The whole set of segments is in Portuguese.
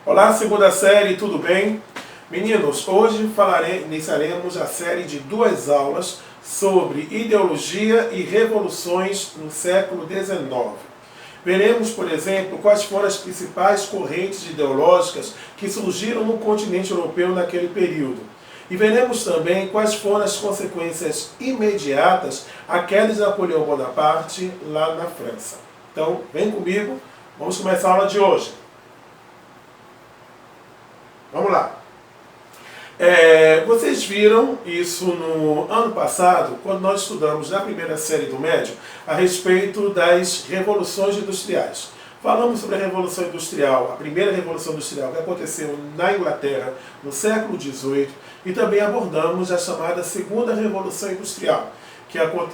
Olá, segunda série, tudo bem? Meninos, hoje iniciaremos a série de 2 aulas sobre ideologia e revoluções no século XIX. Veremos, por exemplo, quais foram as principais correntes ideológicas que surgiram no continente europeu naquele período. E veremos também quais foram as consequências imediatas à queda de Napoleão Bonaparte lá na França. Então, vem comigo, vamos começar a aula de hoje. Vamos lá. Vocês viram isso no ano passado, quando nós estudamos na primeira série do médio a respeito das revoluções industriais. Falamos sobre a Revolução Industrial, a primeira Revolução Industrial que aconteceu na Inglaterra no século XVIII, e também abordamos a chamada Segunda Revolução Industrial,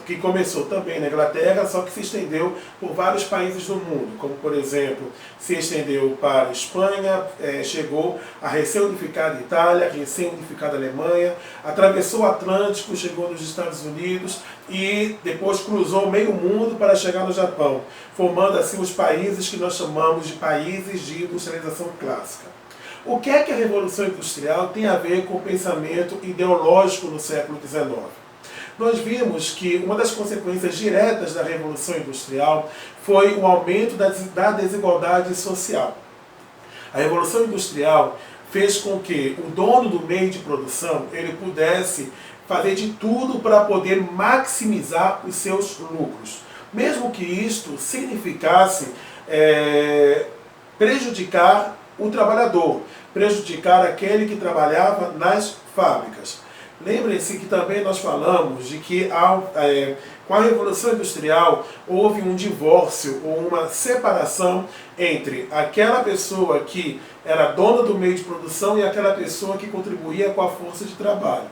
que começou também na Inglaterra, só que se estendeu por vários países do mundo, como por exemplo, se estendeu para a Espanha, chegou a recém-unificada Itália, recém-unificada Alemanha, atravessou o Atlântico, chegou nos Estados Unidos e depois cruzou meio mundo para chegar no Japão, formando assim os países que nós chamamos de países de industrialização clássica. O que é que a Revolução Industrial tem a ver com o pensamento ideológico no século XIX? Nós vimos que uma das consequências diretas da Revolução Industrial foi o aumento da desigualdade social. A Revolução Industrial fez com que o dono do meio de produção ele pudesse fazer de tudo para poder maximizar os seus lucros, mesmo que isto significasse prejudicar o trabalhador, prejudicar aquele que trabalhava nas fábricas. Lembrem-se que também nós falamos de que com a Revolução Industrial houve um divórcio ou uma separação entre aquela pessoa que era dona do meio de produção e aquela pessoa que contribuía com a força de trabalho.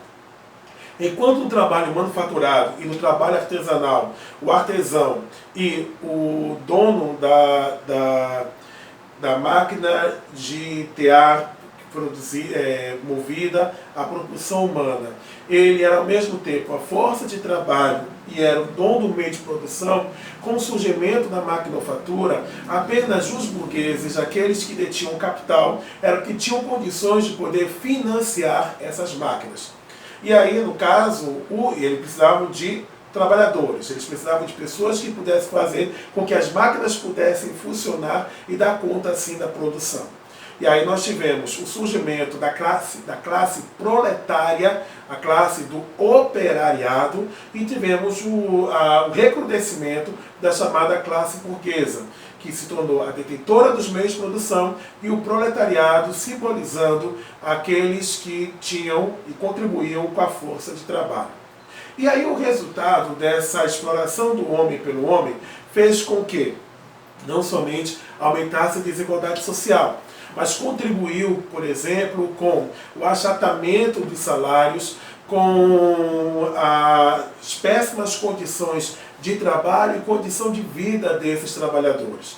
Enquanto no trabalho manufaturado e no trabalho artesanal, o artesão e o dono da máquina de tear movida à propulsão humana, ele era ao mesmo tempo a força de trabalho e era o dono do meio de produção. Com o surgimento da maquinofatura, apenas os burgueses, aqueles que detinham capital, eram que tinham condições de poder financiar essas máquinas. E aí, no caso, eles precisavam de trabalhadores, eles precisavam de pessoas que pudessem fazer com que as máquinas pudessem funcionar e dar conta assim da produção. E aí nós tivemos o surgimento da classe proletária, a classe do operariado, e tivemos o recrudescimento da chamada classe burguesa, que se tornou a detentora dos meios de produção, e o proletariado simbolizando aqueles que tinham e contribuíam com a força de trabalho. E aí o resultado dessa exploração do homem pelo homem fez com que não somente aumentasse a desigualdade social, mas contribuiu, por exemplo, com o achatamento dos salários, com as péssimas condições de trabalho e condição de vida desses trabalhadores.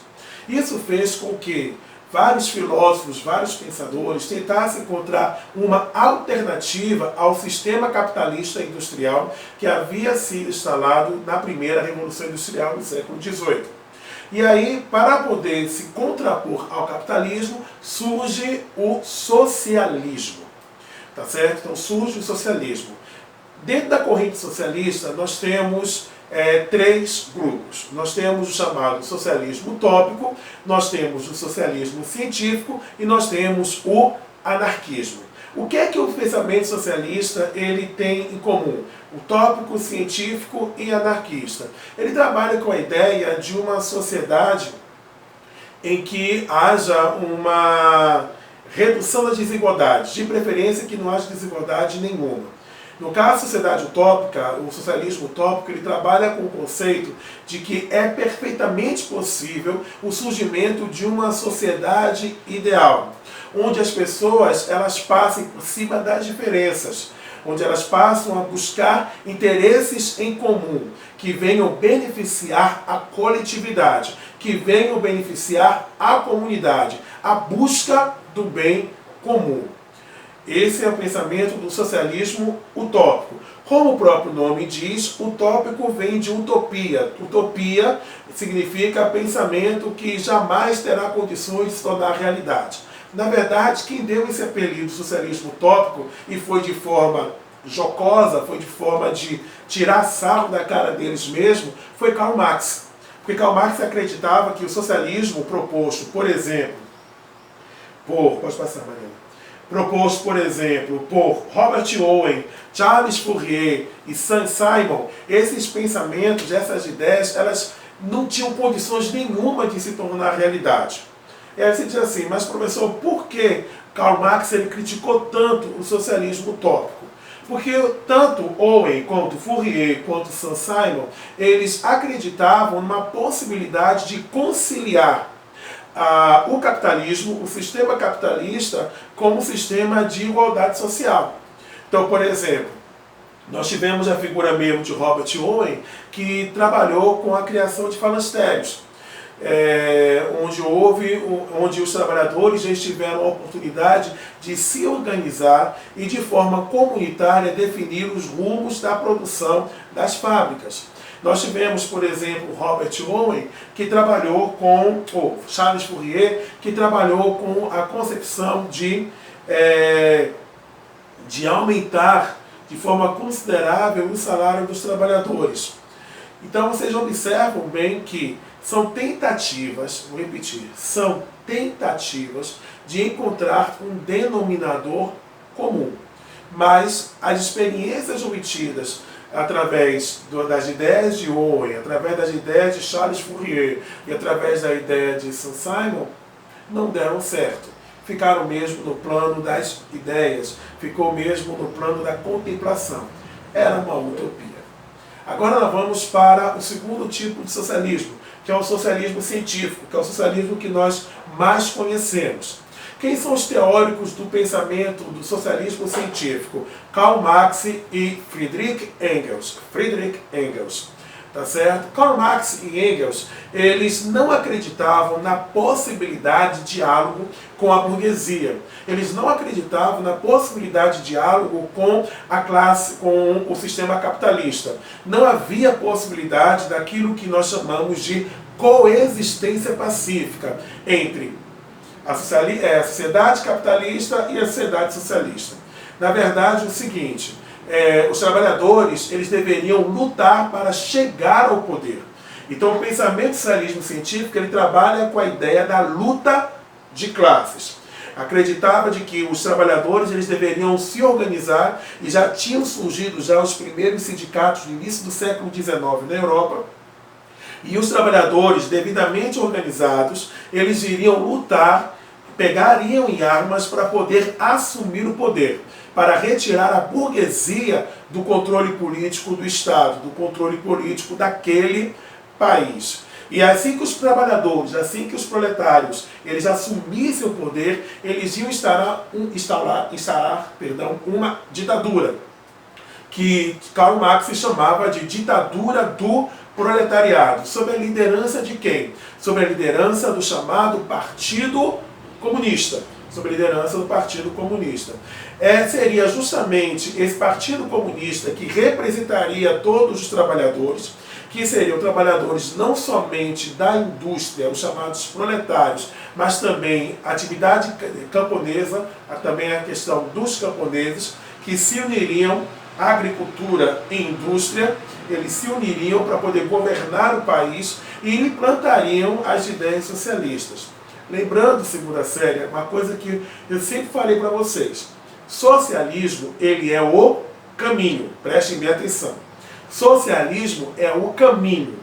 Isso fez com que vários filósofos, vários pensadores tentassem encontrar uma alternativa ao sistema capitalista industrial que havia sido instalado na primeira Revolução Industrial do século XVIII. E aí, para poder se contrapor ao capitalismo, surge o socialismo. Tá certo? Então surge o socialismo. Dentro da corrente socialista, nós temos 3 grupos. Nós temos o chamado socialismo utópico, nós temos o socialismo científico e nós temos o anarquismo. O que é que o pensamento socialista ele tem em comum? Utópico, científico e anarquista. Ele trabalha com a ideia de uma sociedade em que haja uma redução das desigualdades, de preferência que não haja desigualdade nenhuma. No caso da sociedade utópica, o socialismo utópico, ele trabalha com o conceito de que é perfeitamente possível o surgimento de uma sociedade ideal, onde as pessoas elas passem por cima das diferenças, onde elas passam a buscar interesses em comum, que venham beneficiar a coletividade, que venham beneficiar a comunidade, a busca do bem comum. Esse é o pensamento do socialismo utópico. Como o próprio nome diz, utópico vem de utopia. Utopia significa pensamento que jamais terá condições de se tornar realidade. Na verdade, quem deu esse apelido socialismo utópico, e foi de forma jocosa, foi de forma de tirar sarro da cara deles mesmo, foi Karl Marx. Porque Karl Marx acreditava que o socialismo proposto, por exemplo, pode passar, Mariana. Proposto, por exemplo, por Robert Owen, Charles Fourier e Saint-Simon, esses pensamentos, essas ideias, elas não tinham condições nenhuma de se tornar realidade. E aí você diz assim, mas professor, por que Karl Marx ele criticou tanto o socialismo utópico? Porque tanto Owen, quanto Fourier, quanto Saint-Simon, eles acreditavam numa possibilidade de conciliar o capitalismo, o sistema capitalista, como um sistema de igualdade social. Então, por exemplo, nós tivemos a figura mesmo de Robert Owen, que trabalhou com a criação de falantérios, onde os trabalhadores já tiveram a oportunidade de se organizar e de forma comunitária definir os rumos da produção das fábricas. Nós tivemos, por exemplo, Robert Owen, que trabalhou ou Charles Fourier, que trabalhou com a concepção de aumentar de forma considerável o salário dos trabalhadores. Então vocês observam bem que são tentativas, vou repetir, são tentativas de encontrar um denominador comum. Mas as experiências obtidas através das ideias de Owen, através das ideias de Charles Fourier e através da ideia de Saint-Simon, não deram certo. Ficaram mesmo no plano das ideias, ficou mesmo no plano da contemplação. Era uma utopia. Agora nós vamos para o segundo tipo de socialismo, que é o socialismo científico, que é o socialismo que nós mais conhecemos. Quem são os teóricos do pensamento do socialismo científico? Karl Marx e Friedrich Engels. Friedrich Engels. Tá certo? Karl Marx e Engels, eles não acreditavam na possibilidade de diálogo com a burguesia. Eles não acreditavam na possibilidade de diálogo com a classe, com o sistema capitalista. Não havia possibilidade daquilo que nós chamamos de coexistência pacífica entre a sociedade capitalista e a sociedade socialista. Na verdade, é o seguinte, os trabalhadores eles deveriam lutar para chegar ao poder. Então o pensamento socialismo científico ele trabalha com a ideia da luta de classes. Acreditava de que os trabalhadores eles deveriam se organizar e já tinham surgido já os primeiros sindicatos no início do século XIX na Europa. E os trabalhadores devidamente organizados, eles iriam lutar, pegariam em armas para poder assumir o poder, para retirar a burguesia do controle político do Estado, do controle político daquele país. E assim que os trabalhadores, assim que os proletários, eles assumissem o poder, eles iam instalar uma ditadura, que Karl Marx chamava de ditadura do proletariado, sob a liderança de quem? Sob a liderança do chamado Partido Comunista. Sob a liderança do Partido Comunista. Seria justamente esse Partido Comunista que representaria todos os trabalhadores, que seriam trabalhadores não somente da indústria, os chamados proletários, mas também a atividade camponesa, também a questão dos camponeses, que se uniriam à agricultura e indústria, eles se uniriam para poder governar o país e implantariam as ideias socialistas. Lembrando, segunda série, uma coisa que eu sempre falei para vocês, socialismo ele é o caminho, prestem bem atenção. Socialismo é o caminho,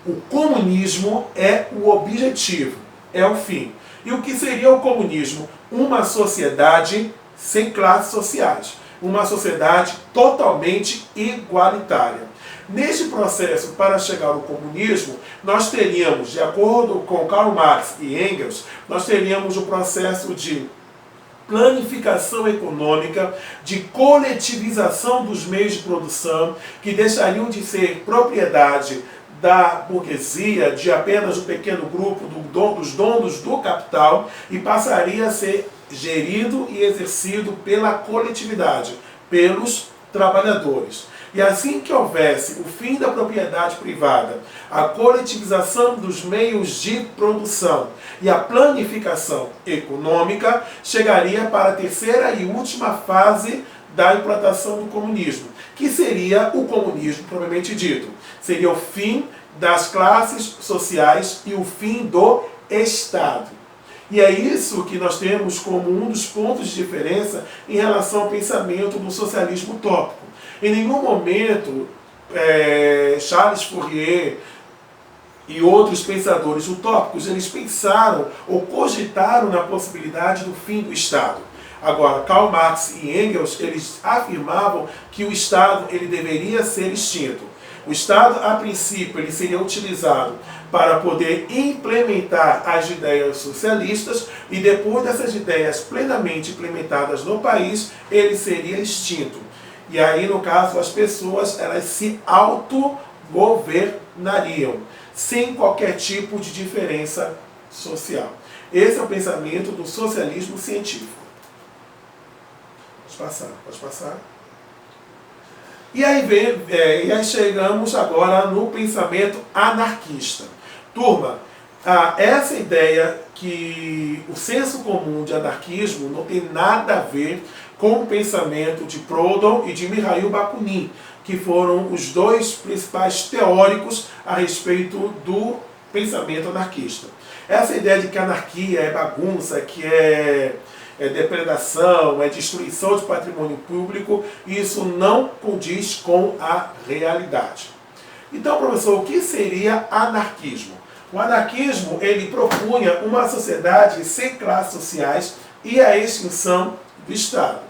o comunismo é o objetivo, é o fim. E o que seria o comunismo? Uma sociedade sem classes sociais, uma sociedade totalmente igualitária. Neste processo, para chegar ao comunismo, nós teríamos, de acordo com Karl Marx e Engels, nós teríamos o processo de planificação econômica, de coletivização dos meios de produção, que deixariam de ser propriedade da burguesia, de apenas um pequeno grupo dos donos do capital, e passaria a ser gerido e exercido pela coletividade, pelos trabalhadores. E assim que houvesse o fim da propriedade privada, a coletivização dos meios de produção e a planificação econômica, chegaria para a terceira e última fase da implantação do comunismo, que seria o comunismo propriamente dito. Seria o fim das classes sociais e o fim do Estado. E é isso que nós temos como um dos pontos de diferença em relação ao pensamento do socialismo utópico. Em nenhum momento, Charles Fourier e outros pensadores utópicos, eles pensaram ou cogitaram na possibilidade do fim do Estado. Agora, Karl Marx e Engels, eles afirmavam que o Estado ele deveria ser extinto. O Estado, a princípio, ele seria utilizado para poder implementar as ideias socialistas e depois dessas ideias plenamente implementadas no país, ele seria extinto. E aí, no caso, as pessoas elas se autogovernariam, sem qualquer tipo de diferença social. Esse é o pensamento do socialismo científico. Pode passar. E aí, e aí chegamos agora no pensamento anarquista. Turma, essa ideia que o senso comum de anarquismo não tem nada a ver com o pensamento de Proudhon e de Mikhail Bakunin, que foram os dois principais teóricos a respeito do pensamento anarquista. Essa ideia de que a anarquia é bagunça, que é depredação, é destruição de patrimônio público, isso não condiz com a realidade. Então, professor, o que seria anarquismo? O anarquismo, ele propunha uma sociedade sem classes sociais e a extinção do Estado.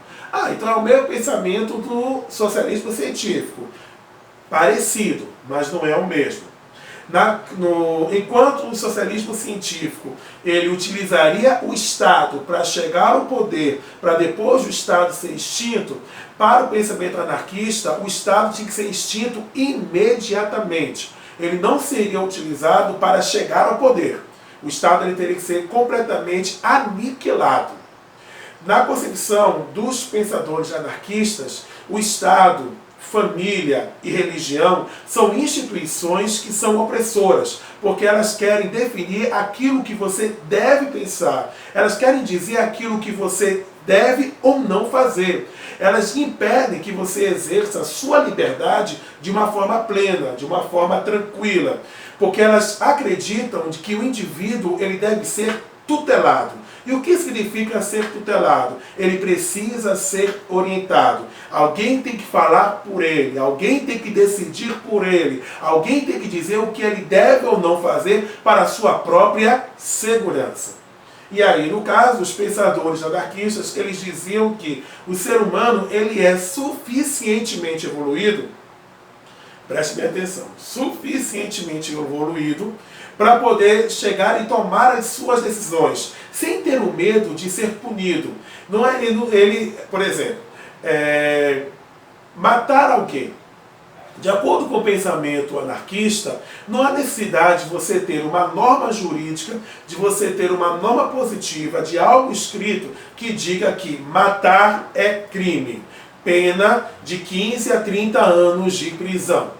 Então é o mesmo pensamento do socialismo científico. Parecido, mas não é o mesmo. Enquanto o socialismo científico ele utilizaria o Estado para chegar ao poder, para depois do Estado ser extinto, para o pensamento anarquista, o Estado tinha que ser extinto imediatamente. Ele não seria utilizado para chegar ao poder. O Estado ele teria que ser completamente aniquilado. Na concepção dos pensadores anarquistas, o Estado, família e religião são instituições que são opressoras, porque elas querem definir aquilo que você deve pensar, elas querem dizer aquilo que você deve ou não fazer. Elas impedem que você exerça a sua liberdade de uma forma plena, de uma forma tranquila, porque elas acreditam de que o indivíduo ele deve ser tutelado. E o que significa ser tutelado? Ele precisa ser orientado. Alguém tem que falar por ele, alguém tem que decidir por ele, alguém tem que dizer o que ele deve ou não fazer para a sua própria segurança. E aí, no caso, os pensadores anarquistas, eles diziam que o ser humano ele é suficientemente evoluído, preste bem atenção, suficientemente evoluído para poder chegar e tomar as suas decisões, sem ter o medo de ser punido. Não é ele, por exemplo, matar alguém. De acordo com o pensamento anarquista, não há necessidade de você ter uma norma jurídica, de você ter uma norma positiva, de algo escrito que diga que matar é crime. Pena de 15 a 30 anos de prisão.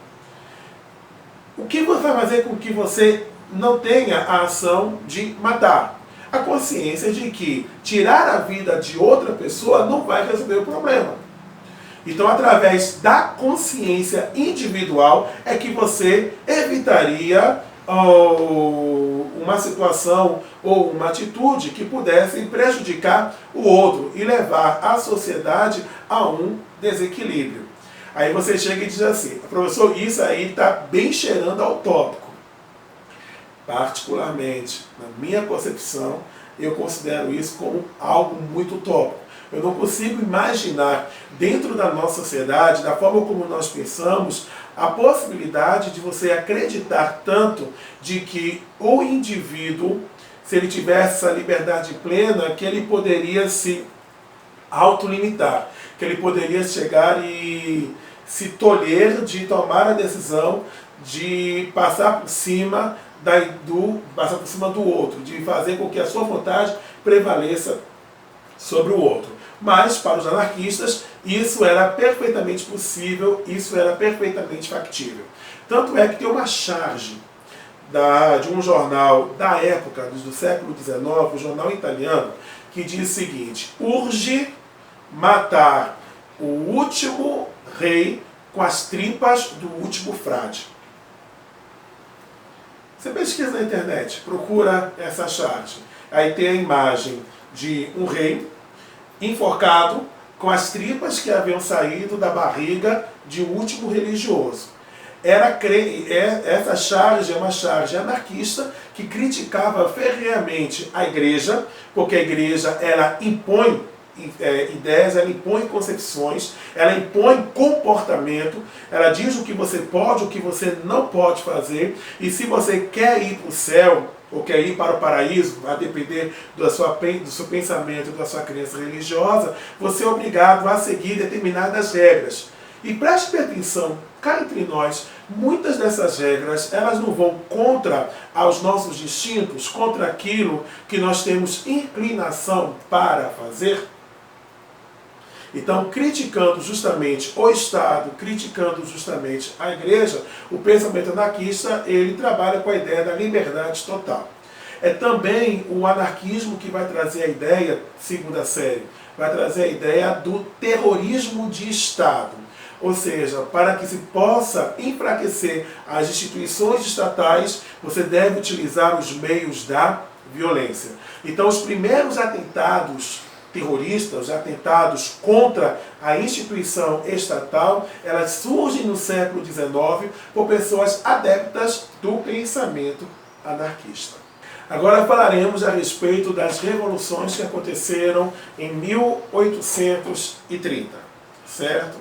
O que vai fazer com que você não tenha a ação de matar? A consciência de que tirar a vida de outra pessoa não vai resolver o problema. Então, através da consciência individual é que você evitaria uma situação ou uma atitude que pudesse prejudicar o outro e levar a sociedade a um desequilíbrio. Aí você chega e diz assim: professor, isso aí está bem cheirando ao tópico. Particularmente, na minha concepção, eu considero isso como algo muito utópico. Eu não consigo imaginar, dentro da nossa sociedade, da forma como nós pensamos, a possibilidade de você acreditar tanto de que o indivíduo, se ele tivesse essa liberdade plena, que ele poderia se autolimitar, que ele poderia chegar e se tolher de tomar a decisão de passar por cima do outro, de fazer com que a sua vontade prevaleça sobre o outro. Mas, para os anarquistas, isso era perfeitamente possível, isso era perfeitamente factível. Tanto é que tem uma charge de um jornal da época, do século XIX, um jornal italiano, que diz o seguinte: urge matar o último rei com as tripas do último frade. Você pesquisa na internet, procura essa charge. Aí tem a imagem de um rei enforcado com as tripas que haviam saído da barriga de um último religioso. Essa charge é uma charge anarquista que criticava ferreamente a igreja, porque a igreja ela impõe ideias, ela impõe concepções, ela impõe comportamento, ela diz o que você pode, o que você não pode fazer, e se você quer ir para o céu, ou quer ir para o paraíso, a depender do seu pensamento, da sua crença religiosa, você é obrigado a seguir determinadas regras. E preste atenção, cá entre nós, muitas dessas regras, elas não vão contra aos nossos instintos, contra aquilo que nós temos inclinação para fazer. Então, criticando justamente o Estado, criticando justamente a igreja, o pensamento anarquista, ele trabalha com a ideia da liberdade total. É também o anarquismo que vai trazer a ideia, segunda série, vai trazer a ideia do terrorismo de Estado. Ou seja, para que se possa enfraquecer as instituições estatais, você deve utilizar os meios da violência. Então, os primeiros atentados terroristas, os atentados contra a instituição estatal, elas surgem no século XIX por pessoas adeptas do pensamento anarquista. Agora falaremos a respeito das revoluções que aconteceram em 1830, certo?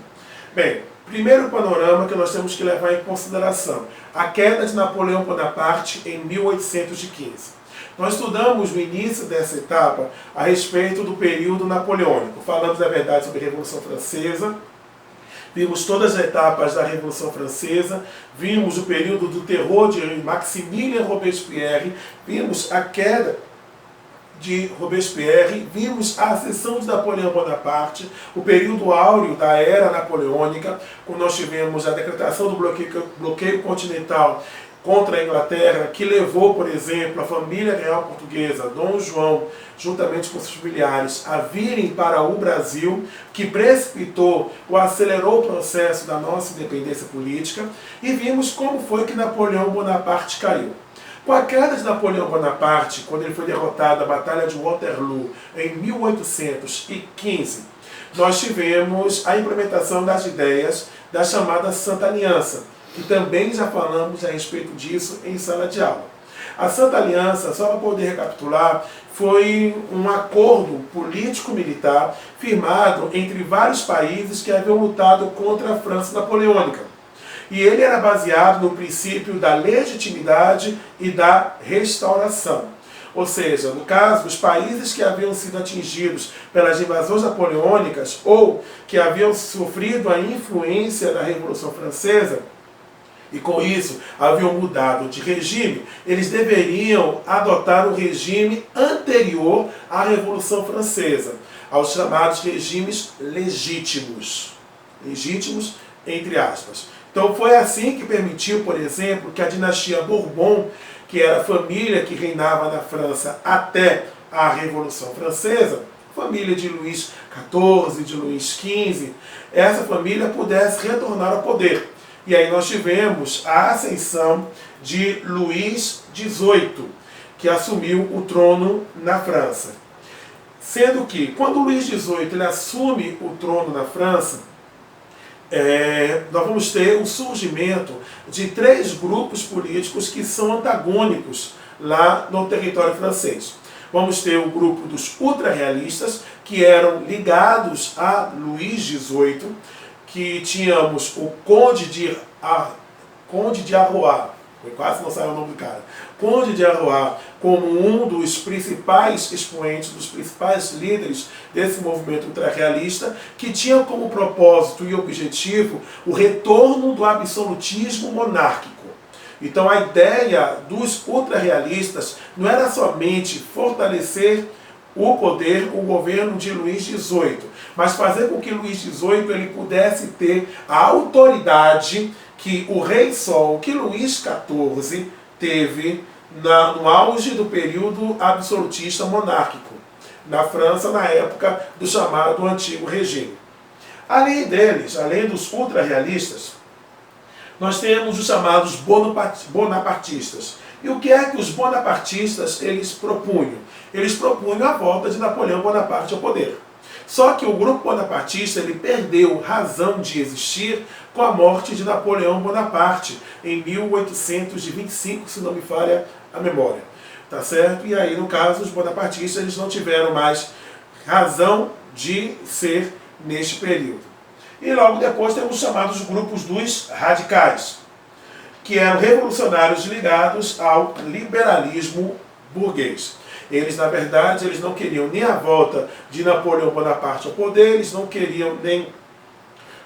Bem, primeiro panorama que nós temos que levar em consideração, a queda de Napoleão Bonaparte em 1815. Nós estudamos no início dessa etapa a respeito do período napoleônico. Falamos, na verdade, sobre a Revolução Francesa, vimos todas as etapas da Revolução Francesa, vimos o período do terror de Maximilien Robespierre, vimos a queda de Robespierre, vimos a ascensão de Napoleão Bonaparte, o período áureo da era napoleônica, quando nós tivemos a decretação do bloqueio continental contra a Inglaterra, que levou, por exemplo, a família real portuguesa, Dom João, juntamente com seus familiares, a virem para o Brasil, que precipitou ou acelerou o processo da nossa independência política, e vimos como foi que Napoleão Bonaparte caiu. Com a queda de Napoleão Bonaparte, quando ele foi derrotado na Batalha de Waterloo, em 1815, nós tivemos a implementação das ideias da chamada Santa Aliança, que também já falamos a respeito disso em sala de aula. A Santa Aliança, só para poder recapitular, foi um acordo político-militar firmado entre vários países que haviam lutado contra a França napoleônica. E ele era baseado no princípio da legitimidade e da restauração. Ou seja, no caso, os países que haviam sido atingidos pelas invasões napoleônicas ou que haviam sofrido a influência da Revolução Francesa, e com isso haviam mudado de regime, eles deveriam adotar o regime anterior à Revolução Francesa, aos chamados regimes legítimos. Legítimos, entre aspas. Então foi assim que permitiu, por exemplo, que a dinastia Bourbon, que era a família que reinava na França até a Revolução Francesa, família de Luís XIV, de Luís XV, essa família pudesse retornar ao poder. E aí nós tivemos a ascensão de Luís XVIII, que assumiu o trono na França. Sendo que, quando Luís XVIII ele assume o trono na França, nós vamos ter o surgimento de 3 grupos políticos que são antagônicos lá no território francês. Vamos ter o grupo dos ultrarrealistas, que eram ligados a Luís XVIII, que tínhamos o Conde de Arrois, quase não saiu o nome do cara, Conde de Arrois, como um dos principais expoentes, dos principais líderes desse movimento ultrarrealista, que tinha como propósito e objetivo o retorno do absolutismo monárquico. Então a ideia dos ultrarrealistas não era somente fortalecer o poder, o governo de Luís XVIII, mas fazer com que Luís XVIII ele pudesse ter a autoridade que o Rei Sol, que Luís XIV teve no auge do período absolutista monárquico, na França, na época do chamado Antigo Regime. Além deles, além dos ultrarrealistas, nós temos os chamados bonapartistas. E o que é que os bonapartistas eles propunham? Eles propunham a volta de Napoleão Bonaparte ao poder. Só que o grupo bonapartista ele perdeu razão de existir com a morte de Napoleão Bonaparte em 1825, se não me falha a memória. Tá certo? E aí, no caso, os bonapartistas eles não tiveram mais razão de ser neste período. E logo depois temos os chamados grupos dos radicais, que eram revolucionários ligados ao liberalismo burguês. Eles, na verdade, eles não queriam nem a volta de Napoleão Bonaparte ao poder, eles não queriam nem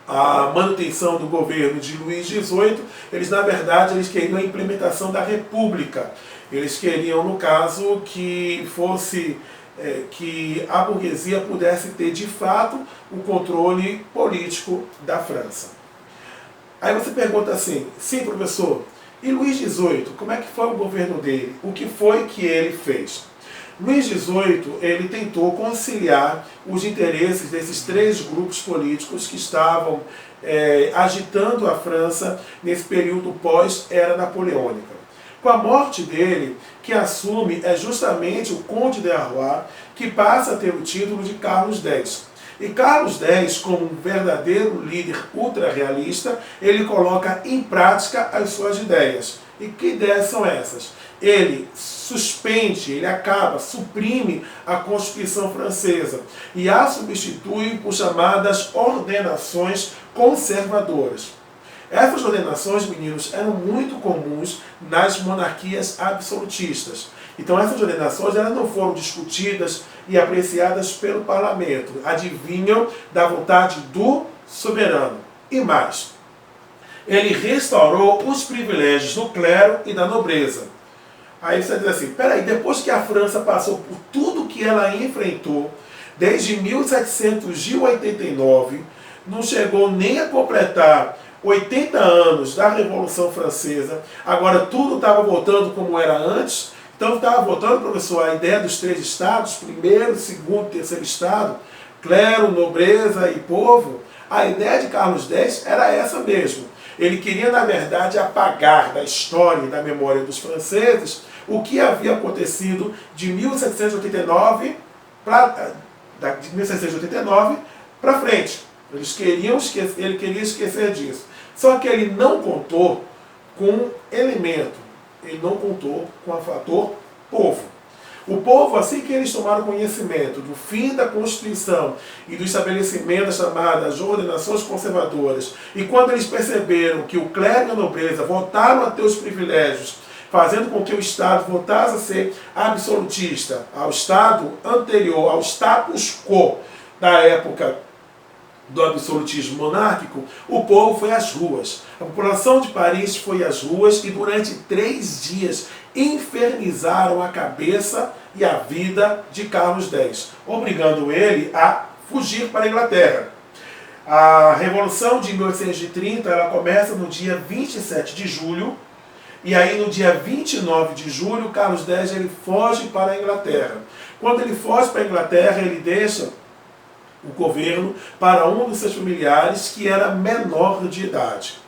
a manutenção do governo de Luís XVIII, eles, na verdade, eles queriam a implementação da República. Eles queriam, no caso, que fosse que a burguesia pudesse ter, de fato, o controle político da França. Aí você pergunta assim, sim, professor, e Luís XVIII, como é que foi o governo dele? O que foi que ele fez? Luís XVIII, ele tentou conciliar os interesses desses três grupos políticos que estavam agitando a França nesse período pós-era napoleônica. Com a morte dele, que assume é justamente o Conde de Arroy, que passa a ter o título de Carlos X. E Carlos X, como um verdadeiro líder ultra-realista, ele coloca em prática as suas ideias. E que ideias são essas? Ele suspende, ele acaba, suprime a Constituição Francesa e a substitui por chamadas ordenações conservadoras. Essas ordenações, meninos, eram muito comuns nas monarquias absolutistas. Então essas ordenações elas não foram discutidas e apreciadas pelo parlamento. Adivinham da vontade do soberano. E mais, ele restaurou os privilégios do clero e da nobreza. Aí você diz assim, peraí, depois que a França passou por tudo que ela enfrentou, desde 1789, não chegou nem a completar 80 anos da Revolução Francesa, agora tudo estava voltando como era antes, então estava voltando, professor, a ideia dos três estados, primeiro, segundo, terceiro estado, clero, nobreza e povo. A ideia de Carlos X era essa mesmo. Ele queria, na verdade, apagar da história e da memória dos franceses o que havia acontecido de 1789 para frente. Ele queria esquecer disso. Só que ele não contou com um elemento, ele não contou com o fator povo. O povo, assim que eles tomaram conhecimento do fim da Constituição e do estabelecimento das chamadas ordenações conservadoras, e quando eles perceberam que o clero e a nobreza voltaram a ter os privilégios, fazendo com que o Estado voltasse a ser absolutista, ao Estado anterior, ao status quo da época do absolutismo monárquico, o povo foi às ruas. A população de Paris foi às ruas e durante 3 dias infernizaram a cabeça e a vida de Carlos X, obrigando ele a fugir para a Inglaterra. A Revolução de 1830 ela começa no dia 27 de julho, e aí no dia 29 de julho, Carlos X ele foge para a Inglaterra. Quando ele foge para a Inglaterra, ele deixa o governo para um dos seus familiares que era menor de idade.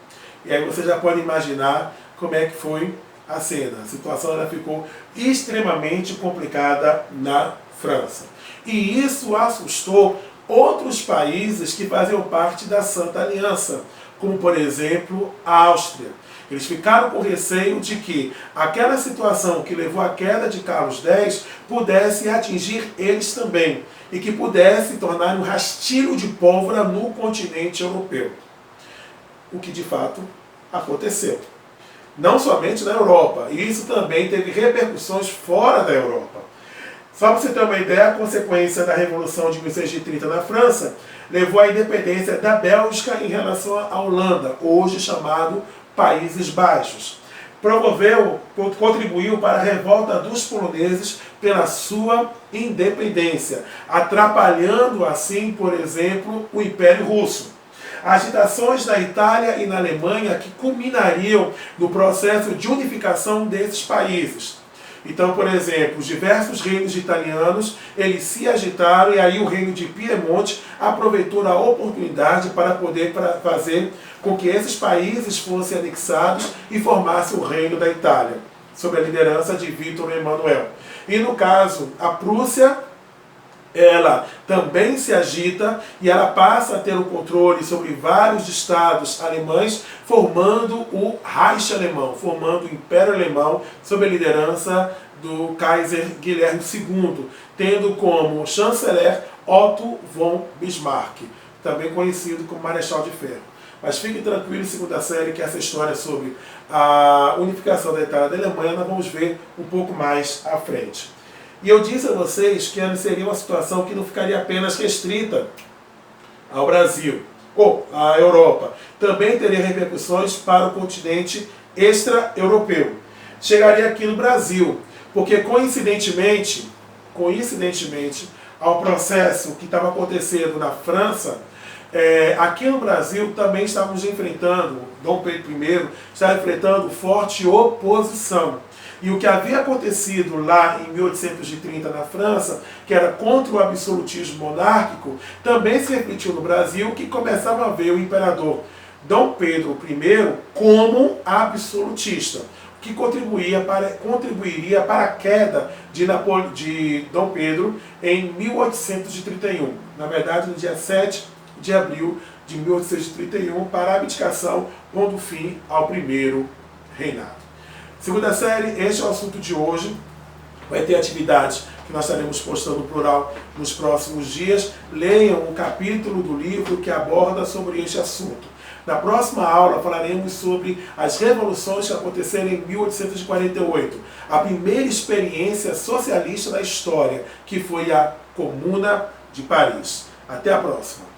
E aí você já pode imaginar como é que foi a cena. A situação ela ficou extremamente complicada na França. E isso assustou outros países que faziam parte da Santa Aliança, como por exemplo a Áustria. Eles ficaram com receio de que aquela situação que levou à queda de Carlos X pudesse atingir eles também e que pudesse tornar um rastilho de pólvora no continente europeu. O que de fato aconteceu. Não somente na Europa, e isso também teve repercussões fora da Europa. Só para você ter uma ideia, a consequência da Revolução de 1630 na França levou à independência da Bélgica em relação à Holanda, hoje chamado Países Baixos. contribuiu para a revolta dos poloneses pela sua independência, atrapalhando assim, por exemplo, o Império Russo. Agitações na Itália e na Alemanha que culminariam no processo de unificação desses países. Então, por exemplo, os diversos reinos italianos, eles se agitaram e aí o reino de Piemonte aproveitou a oportunidade para poder fazer com que esses países fossem anexados e formassem o reino da Itália, sob a liderança de Vítor Emanuel. E no caso, a Prússia, ela também se agita e ela passa a ter o controle sobre vários estados alemães, formando o Reich alemão, formando o Império Alemão, sob a liderança do Kaiser Guilherme II, tendo como chanceler Otto von Bismarck, também conhecido como Marechal de Ferro. Mas fiquem tranquilos, segunda série, que essa história sobre a unificação da Itália e da Alemanha nós vamos ver um pouco mais à frente. E eu disse a vocês que seria uma situação que não ficaria apenas restrita ao Brasil ou à Europa. Também teria repercussões para o continente extra-europeu. Chegaria aqui no Brasil, porque coincidentemente, ao processo que estava acontecendo na França, aqui no Brasil também estávamos enfrentando, Dom Pedro I estava enfrentando forte oposição. E o que havia acontecido lá em 1830 na França, que era contra o absolutismo monárquico, também se refletiu no Brasil, que começava a ver o imperador Dom Pedro I como absolutista, que contribuiria para a queda de Dom Pedro em 1831. Na verdade, no dia 7 de abril de 1831, para a abdicação, pondo fim ao primeiro reinado. Segunda série, este é o assunto de hoje. Vai ter atividades que nós estaremos postando no plural nos próximos dias. Leiam um capítulo do livro que aborda sobre este assunto. Na próxima aula falaremos sobre as revoluções que aconteceram em 1848, a primeira experiência socialista da história, que foi a Comuna de Paris. Até a próxima!